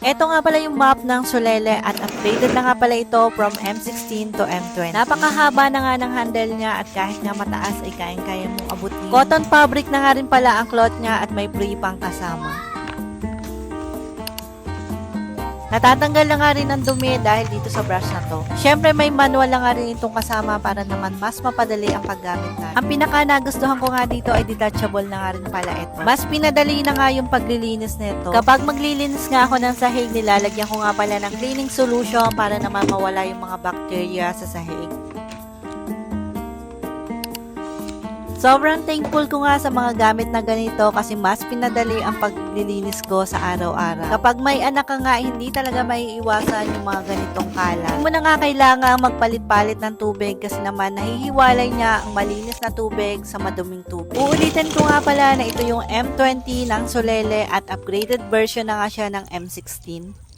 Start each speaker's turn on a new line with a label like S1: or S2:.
S1: Ito nga pala yung map ng Solele at upgraded na nga pala ito from M16 to M20. Napakahaba na nga ng handle niya at kahit nga mataas ay kayang-kaya mong abutin. Cotton fabric na nga rin pala ang cloth niya at may free pang kasama. Natatanggal na nga rin ang dumi dahil dito sa brush na to. Syempre may manual na nga rin itong kasama para naman mas mapadali ang paggamit natin. Ang pinaka nagustuhan ko nga dito ay detachable na nga rin pala ito. Mas pinadali na nga yung paglilinis nito. Kapag maglilinis nga ako ng sahig, nilalagyan ko nga pala ng cleaning solution para naman mawala yung mga bacteria sa sahig. Sobrang thankful ko nga sa mga gamit na ganito kasi mas pinadali ang paglilinis ko sa araw-araw. Kapag may anak ka nga, hindi talaga maiiwasan yung mga ganitong kalat. Hindi mo na nga kailangan magpalit-palit ng tubig kasi naman nahihiwalay niya ang malinis na tubig sa maduming tubig. Uulitin ko nga pala na ito yung M20 ng Solele at upgraded version na nga siya ng M16.